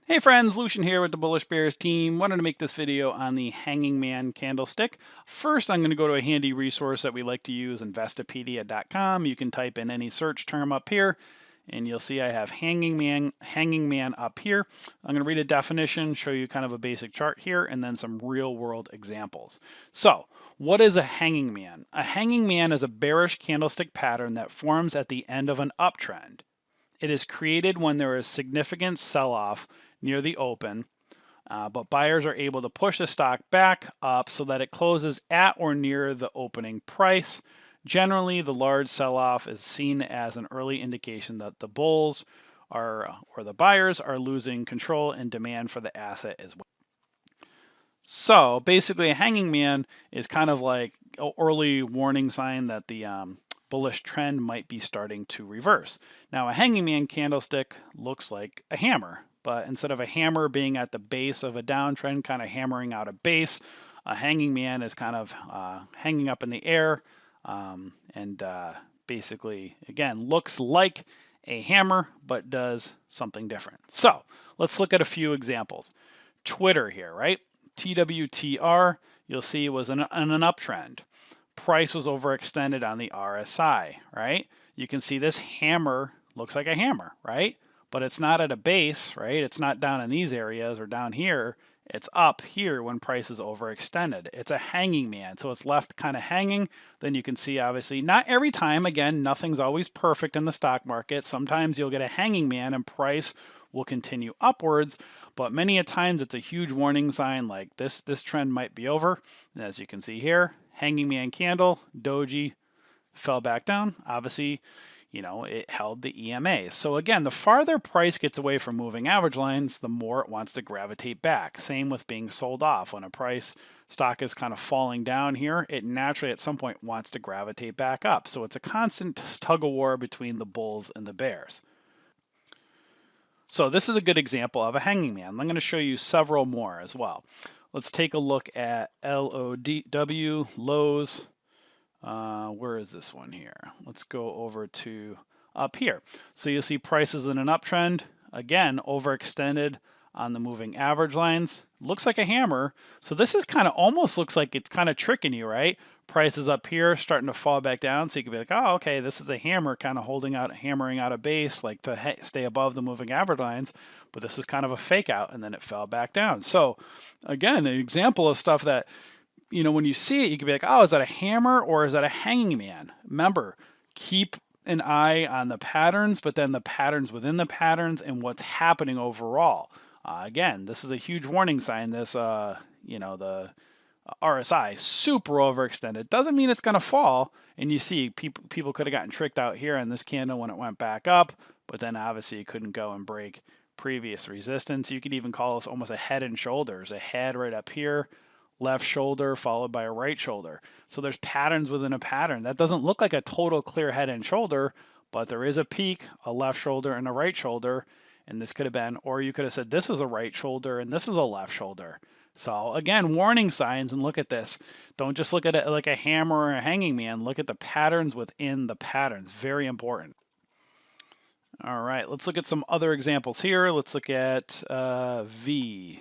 Hey friends, Lucian here with the Bullish Bears team. Wanted to make this video on the Hanging Man candlestick. First, I'm going to go to a handy resource that we like to use, investopedia.com. You can type in any search term up here, and you'll see I have Hanging Man up here. I'm going to read a definition, show you kind of a basic chart here, and then some real-world examples. So, what is a hanging man? A hanging man is a bearish candlestick pattern that forms at the end of an uptrend. It is created when there is significant sell-off near the open, but buyers are able to push the stock back up so that it closes at or near the opening price. Generally, the large sell-off is seen as an early indication that the bulls or the buyers are losing control and demand for the asset as well. So basically, a hanging man is kind of like an early warning sign that the bullish trend might be starting to reverse. Now, a hanging man candlestick looks like a hammer, but instead of a hammer being at the base of a downtrend, kind of hammering out a base, a hanging man is kind of hanging up in the air and basically, again, looks like a hammer, but does something different. So let's look at a few examples. Twitter here, right? TWTR, you'll see was in an uptrend. Price was overextended on the RSI, right? You can see this hammer looks like a hammer, right? But it's not at a base, right? It's not down in these areas or down here. It's up here when price is overextended. It's a hanging man, so it's left kind of hanging. Then you can see, obviously, not every time. Again, nothing's always perfect in the stock market. Sometimes you'll get a hanging man and price will continue upwards, but many a times it's a huge warning sign like this trend might be over. And as you can see here, hanging man candle, doji fell back down. Obviously, it held the EMAs. So again, the farther price gets away from moving average lines, the more it wants to gravitate back. Same with being sold off. When a stock is kind of falling down here, it naturally at some point wants to gravitate back up. So it's a constant tug of war between the bulls and the bears. So this is a good example of a hanging man. I'm going to show you several more as well. Let's take a look at LOW, lows. Where is this one here? Let's go over to up here. So you'll see prices in an uptrend, again, overextended on the moving average lines. Looks like a hammer. So this is kind of almost looks like it's kind of tricking you, right? Prices up here starting to fall back down. So you could be like, oh, okay, this is a hammer kind of hammering out a base, like to stay above the moving average lines. But this is kind of a fake out, and then it fell back down. So again, an example of stuff that, when you see it, you could be like, oh, is that a hammer or is that a hanging man? Remember, keep an eye on the patterns, but then the patterns within the patterns and what's happening overall. Again, this is a huge warning sign. This, the RSI super overextended. Doesn't mean it's going to fall. And you see, people could have gotten tricked out here in this candle when it went back up, but then obviously it couldn't go and break previous resistance. You could even call this almost a head and shoulders. A head right up here, left shoulder followed by a right shoulder. So there's patterns within a pattern. That doesn't look like a total clear head and shoulder, but there is a peak, a left shoulder and a right shoulder. And this could have been, or you could have said this was a right shoulder and this is a left shoulder. So again, warning signs, and look at this. Don't just look at it like a hammer or a hanging man. Look at the patterns within the patterns. Very important. All right, let's look at some other examples here. Let's look at Visa.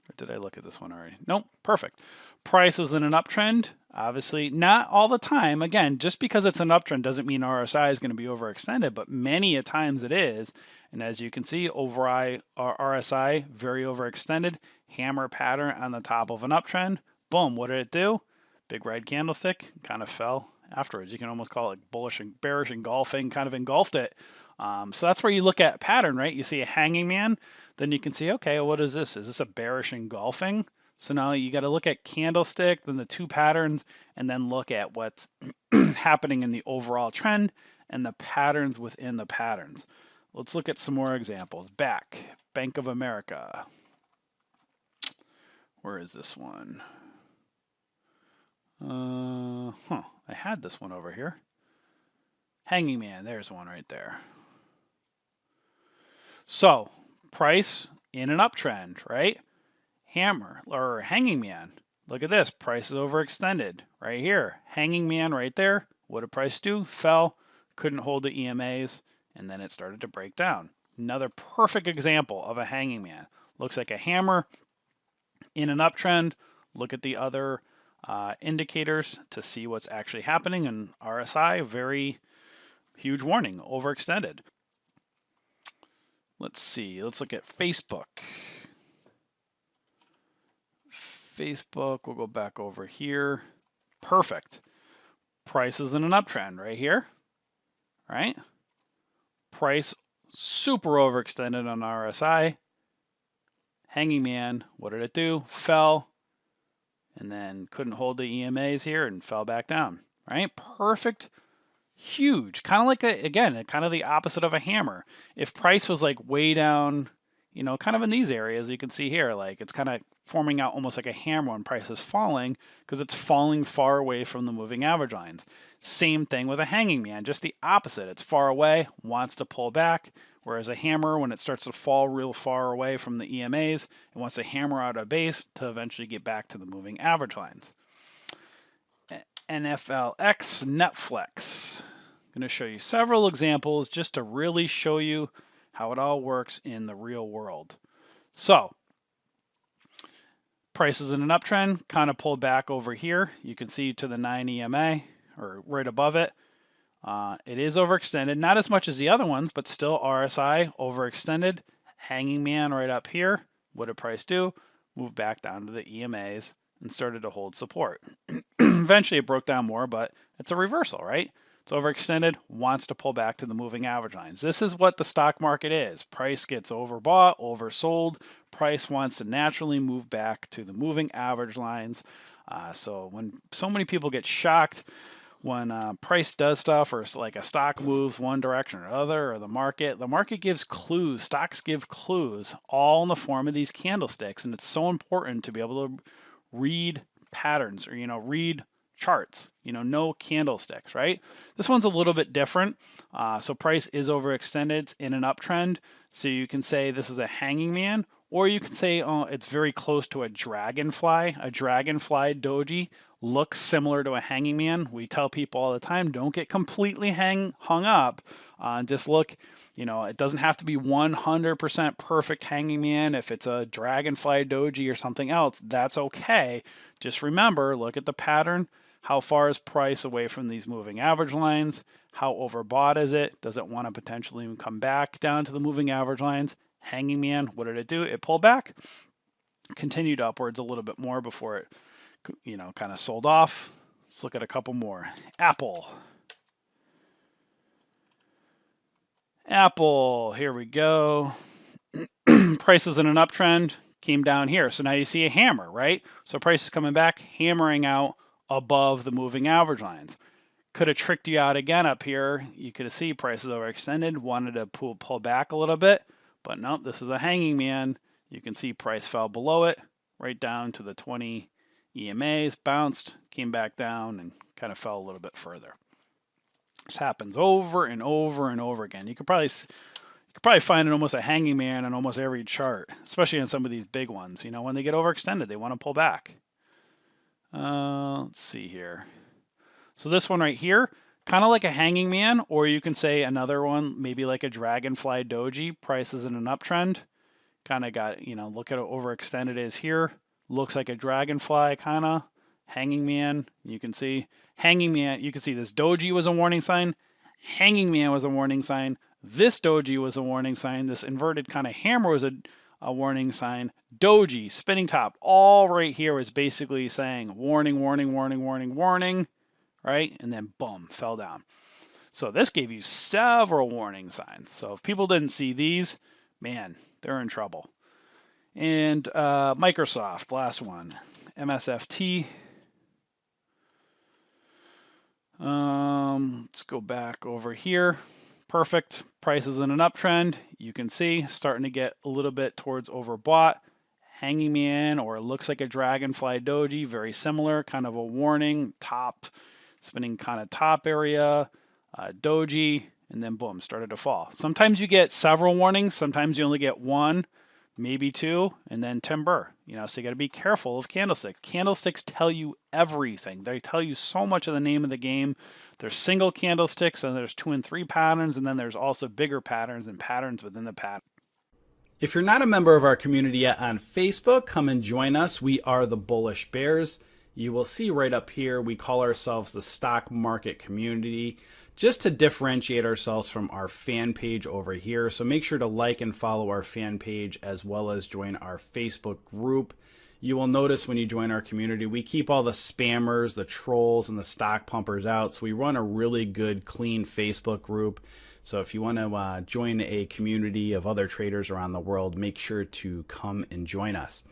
Or did I look at this one already? Nope, perfect. Price is in an uptrend. Obviously, not all the time. Again, just because it's an uptrend doesn't mean RSI is going to be overextended, but many a times it is. And as you can see, RSI, very overextended. Hammer pattern on the top of an uptrend. Boom, what did it do? Big red candlestick, kind of fell afterwards. You can almost call it bullish and bearish engulfing, kind of engulfed it. So that's where you look at pattern, right? You see a hanging man, then you can see, okay, what is this? Is this a bearish engulfing? So now you got to look at candlestick, then the two patterns, and then look at what's happening in the overall trend and the patterns within the patterns. Let's look at some more examples. Bank of America. Where is this one? I had this one over here. Hanging man, there's one right there. So, price in an uptrend, right? Hammer or hanging man. Look at this. Price is overextended right here. Hanging man right there. What did price do? Fell. Couldn't hold the EMAs. And then it started to break down. Another perfect example of a hanging man. Looks like a hammer in an uptrend. Look at the other indicators to see what's actually happening. And RSI, very huge warning, overextended. Let's see. Let's look at Facebook. Facebook, we'll go back over here. Perfect. Price is in an uptrend right here, right? Price super overextended on RSI. Hanging man, what did it do? Fell, and then couldn't hold the EMAs here and fell back down, right? Perfect, huge, kind of like again, kind of the opposite of a hammer. If price was like way down, you know, kind of in these areas, you can see here, like it's kind of forming out almost like a hammer when price is falling because it's falling far away from the moving average lines. Same thing with a hanging man, just the opposite. It's far away, wants to pull back, whereas a hammer, when it starts to fall real far away from the EMAs, it wants to hammer out a base to eventually get back to the moving average lines. NFLX, Netflix. I'm going to show you several examples just to really show you how it all works in the real world. So, price is in an uptrend, kind of pulled back over here. You can see to the 9 EMA, or right above it. It is overextended, not as much as the other ones, but still RSI overextended. Hanging man right up here. What did price do? Move back down to the EMAs and started to hold support. Eventually it broke down more, but it's a reversal, right? It's overextended, wants to pull back to the moving average lines. This is what the stock market is. Price gets overbought, oversold. Price wants to naturally move back to the moving average lines. So when so many people get shocked when price does stuff, or like a stock moves one direction or other, or the market gives clues. Stocks give clues, all in the form of these candlesticks, and it's so important to be able to read patterns, or read charts, know candlesticks, right? This one's a little bit different. So price is overextended, it's in an uptrend. So you can say this is a hanging man, or you can say it's very close to a dragonfly. A dragonfly doji looks similar to a hanging man. We tell people all the time, don't get completely hung up. Just look, it doesn't have to be 100% perfect hanging man. If it's a dragonfly doji or something else, that's okay. Just remember, look at the pattern. How far is price away from these moving average lines? How overbought is it? Does it want to potentially come back down to the moving average lines? Hanging man, what did it do? It pulled back, continued upwards a little bit more before it, kind of sold off. Let's look at a couple more. Apple, here we go. Price is in an uptrend, came down here. So now you see a hammer, right? So price is coming back, hammering out above the moving average lines. Could have tricked you out again up here. You could have seen prices overextended, wanted to pull back a little bit, but no, this is a hanging man. You can see price fell below it, right down to the 20 EMAs, bounced, came back down, and kind of fell a little bit further. This happens over and over and over again. You could probably find it almost a hanging man on almost every chart, especially on some of these big ones. When they get overextended, they want to pull back. Let's see here. So this one right here, kind of like a hanging man, or you can say another one, maybe like a dragonfly doji. Price is in an uptrend. Kind of got, look at how overextended it is here. Looks like a dragonfly, kind of. Hanging man, you can see. Hanging man, you can see this doji was a warning sign. Hanging man was a warning sign. This doji was a warning sign. This inverted kind of hammer was a warning sign. Doji, spinning top, all right here was basically saying warning, warning, warning, warning, warning, right? And then boom, fell down. So this gave you several warning signs. So if people didn't see these, man, they're in trouble. And Microsoft, last one, MSFT. Let's go back over here. Perfect. Price is in an uptrend. You can see starting to get a little bit towards overbought. Hanging man, or it looks like a dragonfly doji, very similar, kind of a warning, top, spinning kind of top area, doji, and then boom, started to fall. Sometimes you get several warnings, sometimes you only get one, maybe 2, and then timber. So you got to be careful of candlesticks. Candlesticks tell you everything. They tell you so much of the name of the game. There's single candlesticks, and there's 2 and 3 patterns, and then there's also bigger patterns and patterns within the pattern. If you're not a member of our community yet on Facebook, come and join us. We are the Bullish Bears. You will see right up here, we call ourselves the stock market community, just to differentiate ourselves from our fan page over here. So make sure to like and follow our fan page as well as join our Facebook group. You will notice when you join our community, we keep all the spammers, the trolls, and the stock pumpers out. So we run a really good, clean Facebook group. So if you want to join a community of other traders around the world, make sure to come and join us.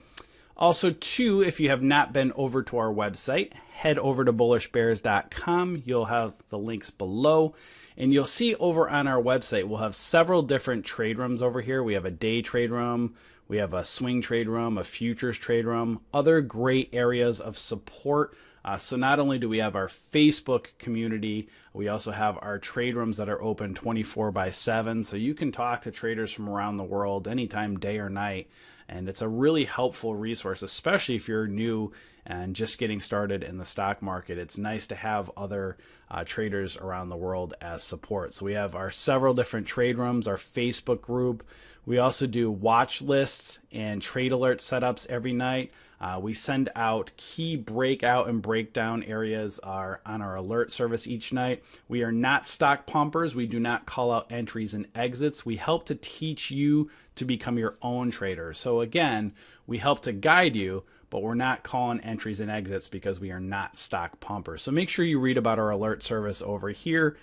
Also, too, if you have not been over to our website, head over to bullishbears.com. You'll have the links below. And you'll see over on our website, we'll have several different trade rooms over here. We have a day trade room. We have a swing trade room, a futures trade room, other great areas of support. So not only do we have our Facebook community, we also have our trade rooms that are open 24/7. So you can talk to traders from around the world anytime, day or night. And it's a really helpful resource, especially if you're new and just getting started in the stock market. It's nice to have other traders around the world as support. So we have our several different trade rooms, our Facebook group. We also do watch lists and trade alert setups every night. We send out key breakout and breakdown areas on our alert service each night. We are not stock pumpers. We do not call out entries and exits. We help to teach you to become your own trader. So again, we help to guide you, but we're not calling entries and exits because we are not stock pumpers. So make sure you read about our alert service over here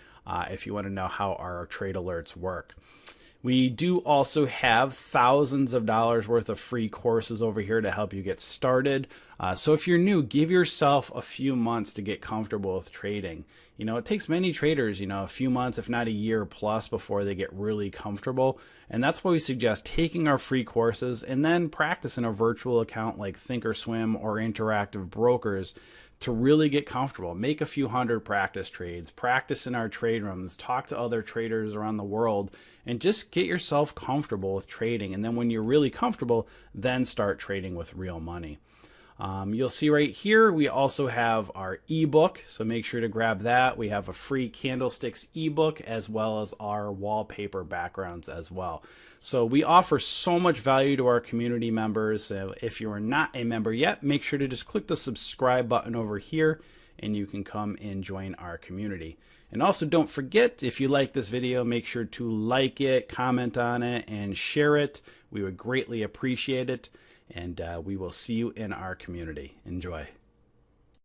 if you want to know how our trade alerts work. We do also have thousands of dollars worth of free courses over here to help you get started. So if you're new, give yourself a few months to get comfortable with trading. It takes many traders, a few months, if not a year plus, before they get really comfortable. And that's why we suggest taking our free courses and then practice in a virtual account like Thinkorswim or Interactive Brokers to really get comfortable. Make a few hundred practice trades, practice in our trade rooms, talk to other traders around the world, and just get yourself comfortable with trading. And then when you're really comfortable, then start trading with real money. You'll see right here, we also have our ebook, so make sure to grab that. We have a free Candlesticks ebook as well as our wallpaper backgrounds as well. So we offer so much value to our community members. So if you are not a member yet, make sure to just click the subscribe button over here and you can come and join our community. And also don't forget, if you like this video, make sure to like it, comment on it, and share it. We would greatly appreciate it. And we will see you in our community. Enjoy.